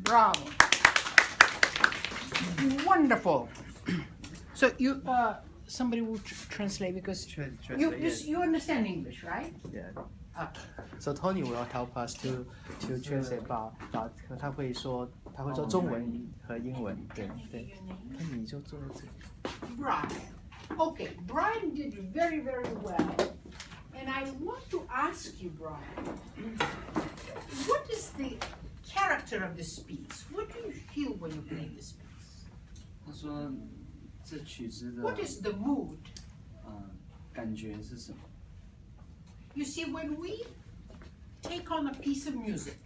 Bravo. Wonderful. So you, somebody will translate because you understand English, right? Yeah. Okay. So Tony will help us to translate 他会说中文和英文，对。那你就坐在这里。Brian. Okay, Brian did very, very well. And I want to ask you, Brian, what is the character of this piece? What do you feel when you play this piece? 他说这曲子的 What is the mood? 感觉是什么？ You see, when we take on a piece of music,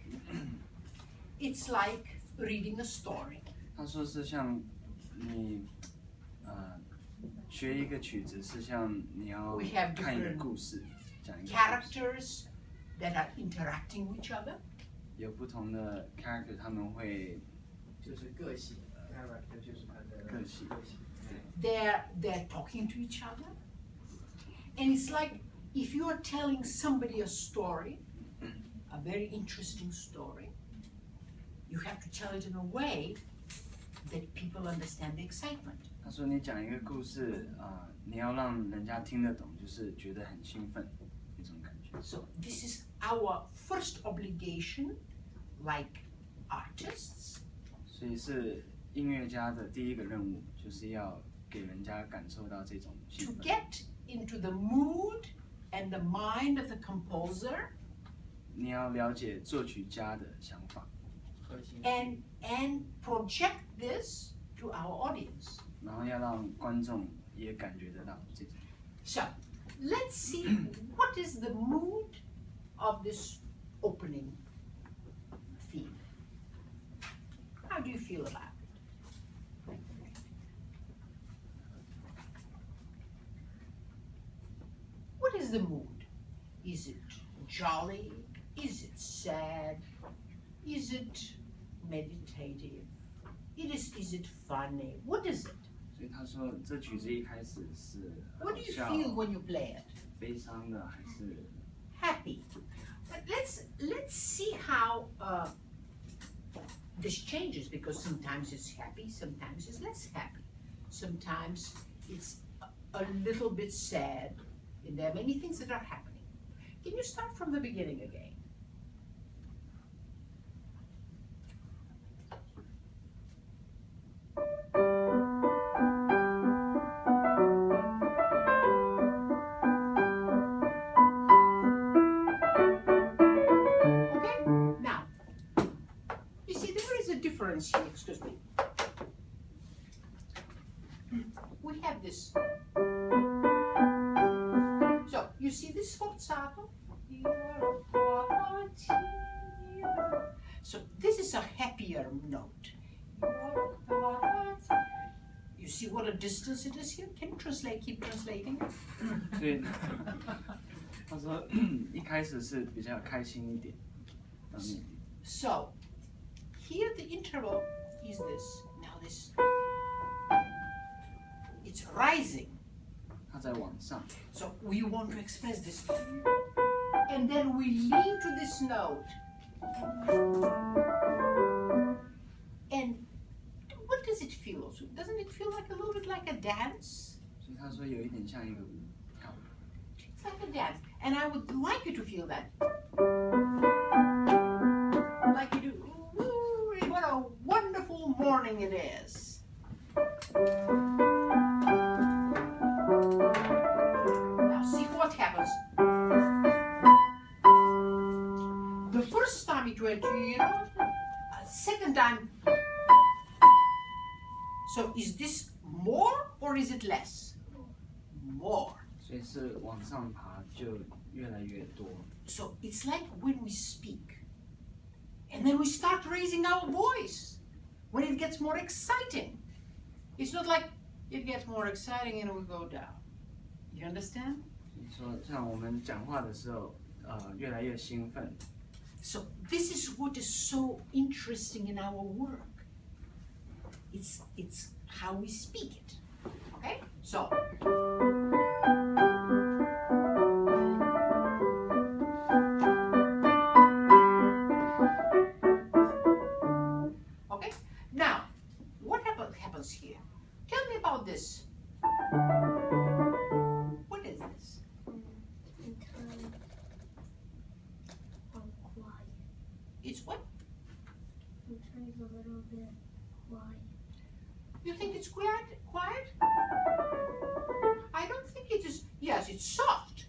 it's like reading a story. 他说是像你学一个曲子，是像你要看一个故事，讲一个故事。Characters that are interacting with each other. 有不同的 character， 他们会就是个性 ，character 就是他的个性。They're talking to each other, and it's like if you are telling somebody a story, a very interesting story, you have to tell it in a way that people understand the excitement. 他说你讲一个故事你要让人家听得懂，就是觉得很兴奋那种感觉。So this is our first obligation, like artists. 所以是音乐家的第一个任务，就是要给人家感受到这种兴 To 奋。get into the mood and the mind of the composer. 你要了解作曲家的想法。And project this to our audience. 然后要让观众也感觉得到这种。So, let's see what is the mood of this opening theme. How do you feel about it? What is the mood? Is it jolly? Is it sad? Is it meditative? Is it funny? What is it? 所以他说，这曲子一开始是 What do you feel when you play it? 悲伤的还是 Happy. But let's see how this changes, because sometimes it's happy, sometimes it's less happy. Sometimes it's a little bit sad, and there are many things that are happening. Can you start from the beginning again? Here, excuse me. We have this. So, you see this sforzato? So, this is a happier note. You see what a distance it is here? Can you translate? Keep translating. 所以他说一开始是比较开心一点。So, here the interval is this. Now this. It's rising. 它在往上。 So we want to express this. And then we lean to this note. And what does it feel also? Doesn't it feel like a little bit like a dance? 所以他说有一点像一个舞跳舞。 It's like a dance. And I would like you to feel that. Like you do. Ooh, what a wonderful morning it is. Now see what happens. The first time it went, second time. So is this more or is it less? More. 所以是往上爬就越来越多。 So it's like when we speak. And then we start raising our voice when it gets more exciting. It's not like it gets more exciting and we go down. You understand? 你说像我们讲话的时候，越来越兴奋， So this is what is so interesting in our work. It's how we speak it. Okay? So okay? Now, what happens here? Tell me about this. What is this? It's what? Sometimes a little bit quiet. You think it's quiet? Quiet? I don't think it is. Yes, it's soft,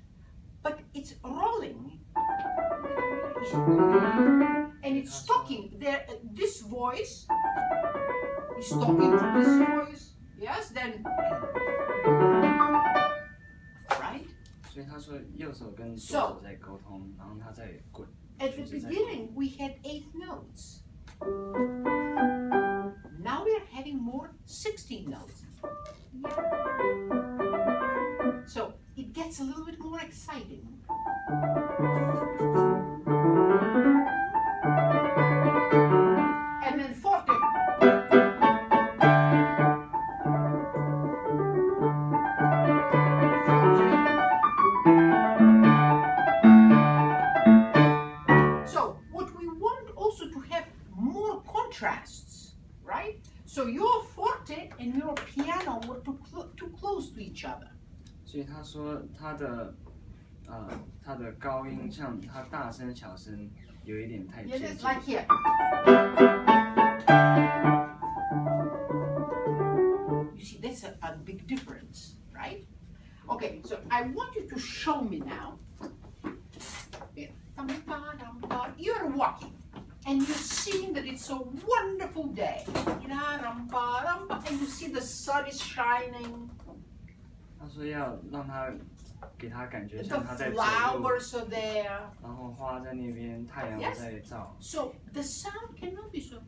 but it's rolling. And it's talking. There, this voice is talking to this voice. Yes, then, right? 所以他说右手跟左手在沟通，然后他在滚。 At the beginning, we had 8 notes. Now we are having more 16 notes. So it gets a little bit more exciting. And then forte. So what we want also to have more contrasts, right? So your forte and your piano were too close to each other. 所以他说他的高音像他大声小声有一点太 Yeah, 接 it's 近。 like here. You see, that's a big difference, right? Okay, so I want you to show me now. You're walking and you're seeing that it's a wonderful day. And you see the sun is shining. 他说要让他给他感觉 The 像他在走路， flowers are there. 然后花在那边，太阳在照。 So the sound cannot be so.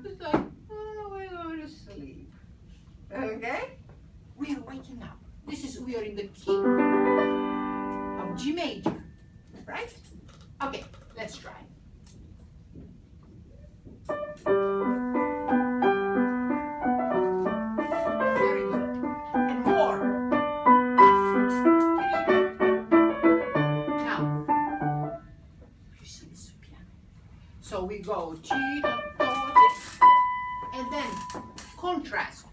It's like, oh, we're going to sleep. Okay? We are waking up. We are in the key of G major, right? Okay, let's try. Very good. And more. Now, you see this piano. So we go G, and then contrast.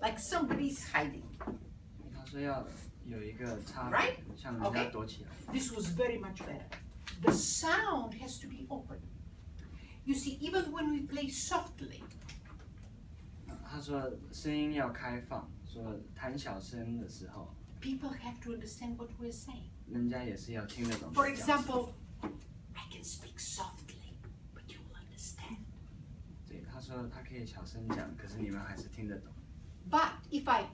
Like somebody's hiding. 他说要有一个差 Right? 别，像人家躲起来。 This was very much better. The sound has to be open. You see, even when we play softly, 他说声音要开放，说弹小声的时候， people have to understand what we're saying. 人家也是要听得懂。 For example, I can speak softly, but you will understand. 对，他说他可以小声讲，可是你们还是听得懂。 But if I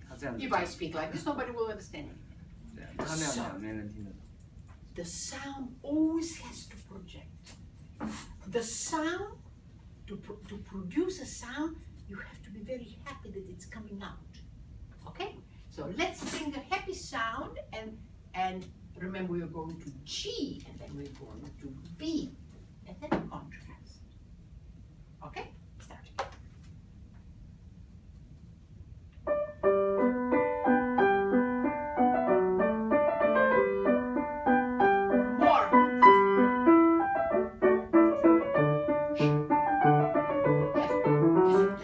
他这样子 if I speak like this, nobody will understand me. 对啊，他那样讲没人听得懂。 The sound always has to project. The sound, to produce a sound, you have to be very happy that it's coming out. Okay? So let's bring a happy sound and remember we're going to G and then we're going to B and then contrast. Okay? Start again. More. Yes,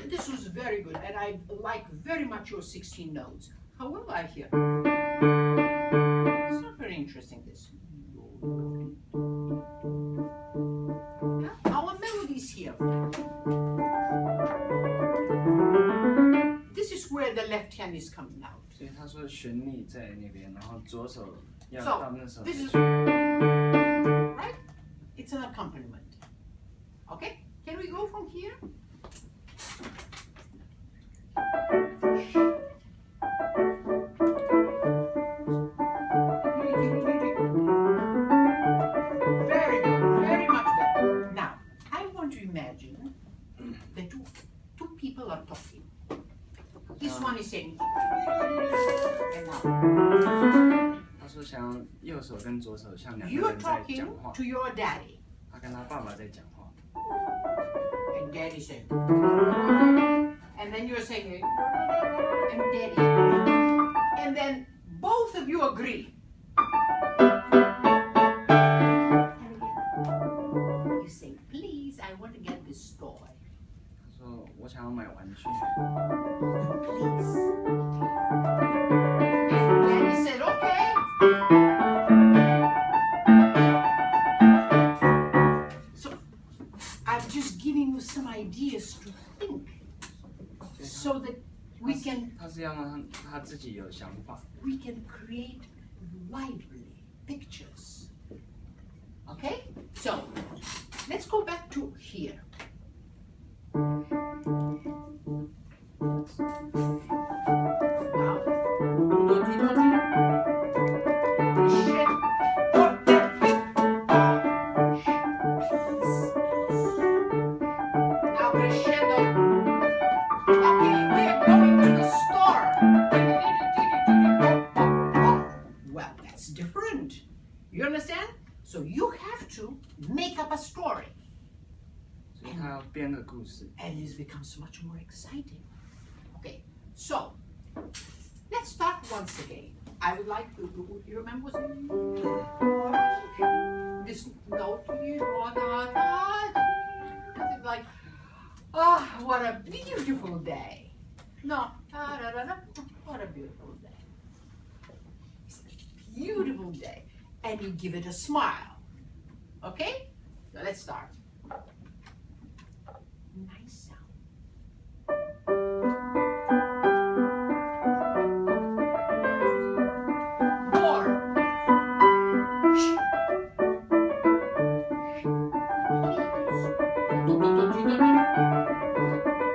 this was very good, and I like very much your 16 notes. However, I hear it's not very interesting. This. Our melodies here. This is where the left hand is coming out. 所以他说旋律在那边，然后左手要 So 到那手。 this is right. It's an accompaniment. Okay. Can we go from here? Very good, very much better. Now, I want to imagine that two people are talking. This one is saying, talking. And now 他说想要右手跟左手像两个 you're 人在讲 talking 话， to your daddy. 他跟他爸爸在讲话， And daddy said, and then you're saying, and daddy. And then both of you agree. And again, you say, please, I want to get this toy. 他说我想要买玩具， Please. And daddy said, okay. So I'm just giving you some ideas to think so that we can 他是要让他自己有想法， we can create lively pictures. Okay? So let's go back to here. Now, now crescendo. Okay, we're going to the store. Well, that's different. You understand? So you have to make up a story. 所以他要编个故事。 And it becomes much more exciting. Okay, so let's start once again. I would like to, you remember this note? Something like, oh, what a beautiful day. No, what a beautiful day. It's a beautiful day. And you give it a smile. Okay? So let's start. Nice sound. More.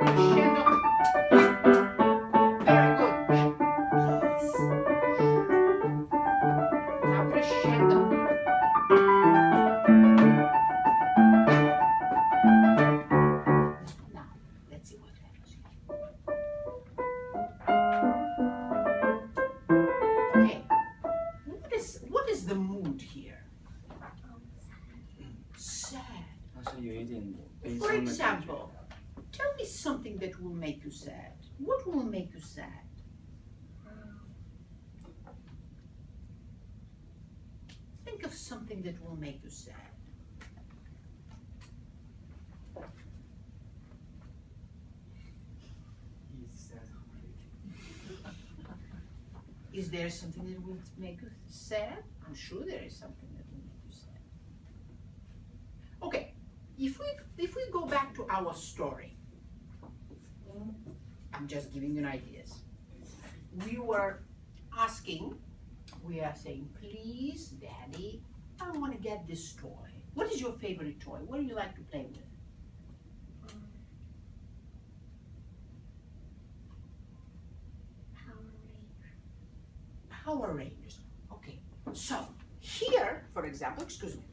Crescendo. Very good. Please. Now crescendo. Now, let's see what happens. Okay. What is the mood here? Sad. 他是有一点悲 For 伤的感觉。 example, tell me something that will make you sad. What will make you sad? Think of something that will make you sad. Is there something that will make you sad? I'm sure there is something that will make you sad. Okay, if we go back to our story, I'm just giving you ideas. We were asking, we are saying, please, Daddy, I want to get this toy. What is your favorite toy? What do you like to play with? Power Rangers. Okay, so here, for example, excuse me,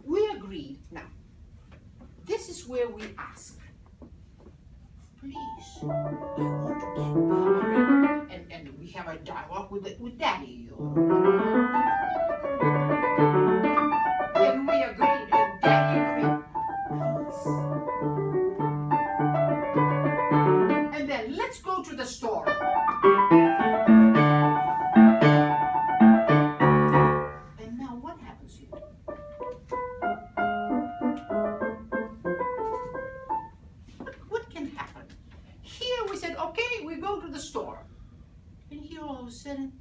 we agreed. Now, this is where we ask. Please, I want to get Power Rangers. And we have a dialogue with Daddy. And we agreed, and Daddy agreed. Please. And then let's go to the store. And now what happens here? What can happen? Here we said, okay, we go to the store. And here all of a sudden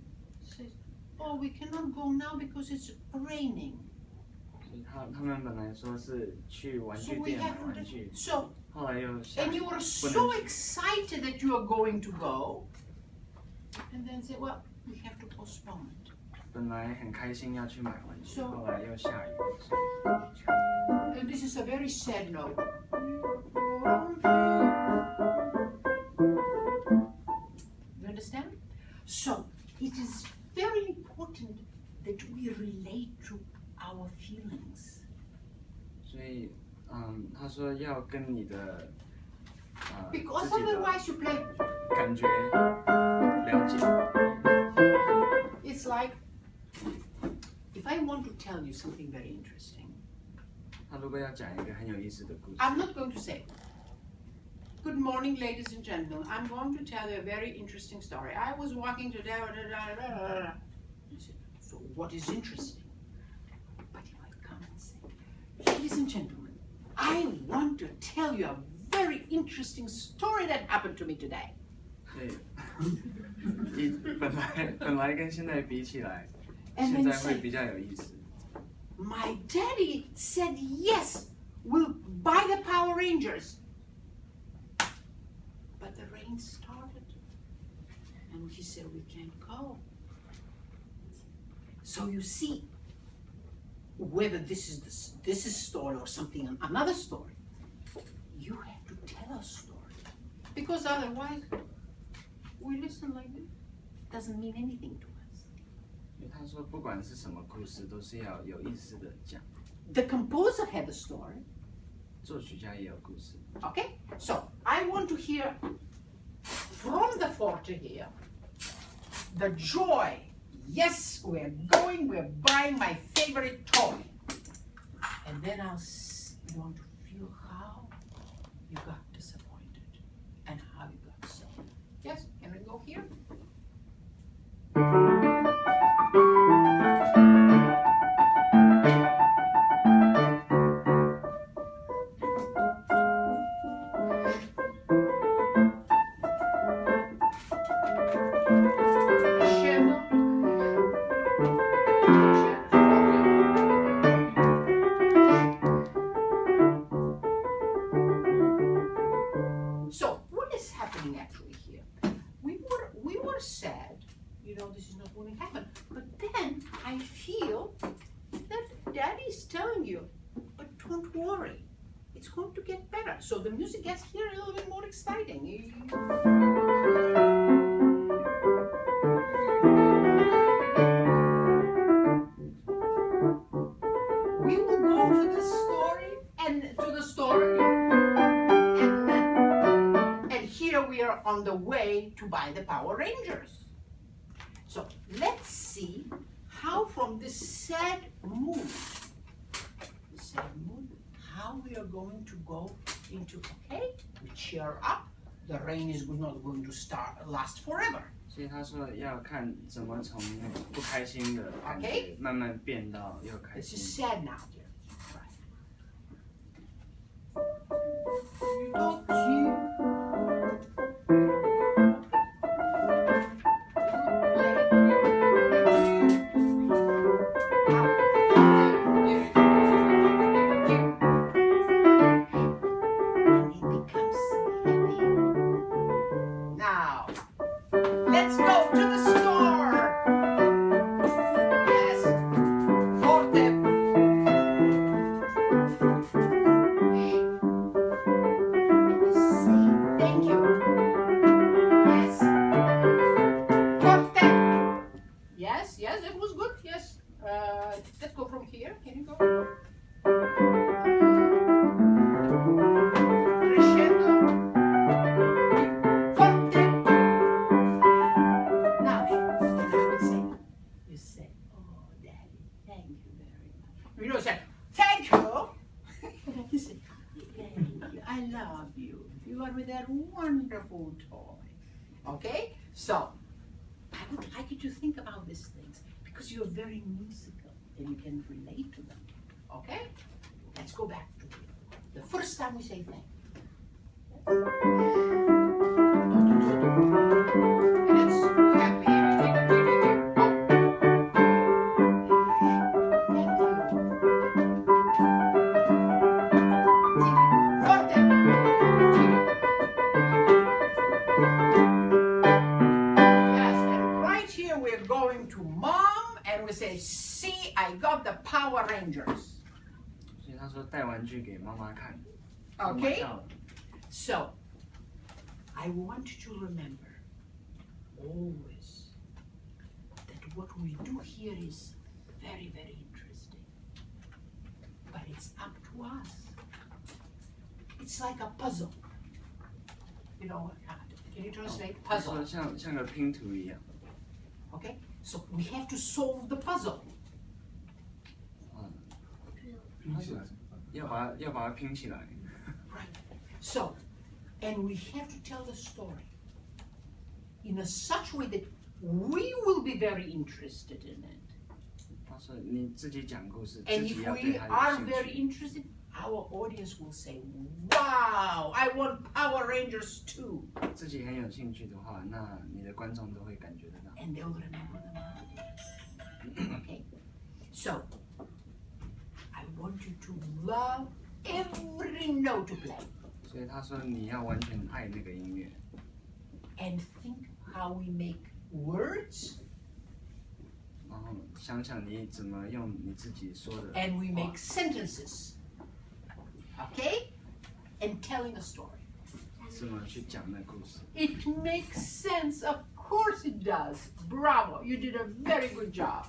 says, oh, we cannot go now because it's raining. 所以他们本来说是去玩 So 具 we 店买 have 玩 to, 具， so 后来又下 and 雨， you were 不 so 能去。 excited that you are going to go, and then say, well, we have to postpone it. 本来很开心要去买玩具， So- 后来又下雨。 And this is a very sad note. You understand? So it is very important that we relate to our feelings. 所以，他说要跟你的， Because 自己的 otherwise you play. 感觉了解。 It's like if I want to tell you something very interesting, 他如果要讲一个很有意思的故事， I'm not going to say, "Good morning, ladies and gentlemen. I'm going to tell you a very interesting story. I was walking today." You say, so what is interesting? But if I come and say, "Ladies and gentlemen, I want to tell you a very interesting story that happened to me today." 对，本来跟现在比起来， And 现 then you 在会 say, 比较有意思。 "My daddy said yes, we'll buy the Power Rangers." But the rain started, and he said we can't go. So you see, whether this is story or something another story, you have to tell a story, because otherwise we listen like this. Doesn't mean anything to us. 因为他说，不管是什么故事，都是要有意思的讲。 The composer had a story. 作曲家也有故事。 Okay, so I want to hear from the forte here the joy. Yes, we're going, we're buying my favorite toy. And then I'll want to feel how you got disappointed and how you got sad. Yes, can we go here? So what is happening actually here? We were sad, this is not going to happen. But then I feel that Daddy's telling you, but don't worry, it's going to get better. So the music gets here a little bit more exciting. We will go to the story and here we are on the way to buy the Power Rangers. So let's see how from this sad mood, how we are going to go into, okay, we cheer up, the rain is not going to last forever. 所以他说要看怎么从不开心的感觉 Okay. 慢慢变到又开 This is 心。 sad now, dear. Now, let's go to the store. Yes, forte. Say thank you. Yes. Forte. Yes, it was good. Yes. Let's go from here. Can you go? Crescendo. Forte. Now, you say, "Oh, Daddy, thank you very much." You don't say, "Thank you." You say, "Thank you. I love you. You are with that wonderful toy." Okay? So, I would like you to think about these things because you're very musical and you can relate to them. Okay? Let's go back to the first time we say thank you. And it's happy. Thank you. Forte. Yes, and right here we're going to Mom and we say, "See, I got the Power Rangers." 所以他说带玩具给妈妈看。 Okay? 买到了 So, I want you to remember always that what we do here is very, very interesting. But it's up to us. It's like a puzzle. Can you translate 他说 puzzle? 像个拼图一样。 Okay, so we have to solve the puzzle. 拼起来。要把它拼起来。 Right. So, and we have to tell the story in a such way that we will be very interested in it. 他说你自己讲故事， And 自己 if 要 we 对他 are 有 very 兴趣。 interested, our audience will say, "Wow, I want Power Rangers too." 自己很有兴趣的话，那你的观众都会感觉得到。 And they'll remember the melody. Okay? So, I want you to love every note you play 所以他说你要完全爱那个音乐， and think how we make words 然后想想你怎么用你自己说的 and we 话 make sentences. Okay? And telling a story. 怎么去讲那故事。 It makes sense. Of course it does. Bravo. You did a very good job.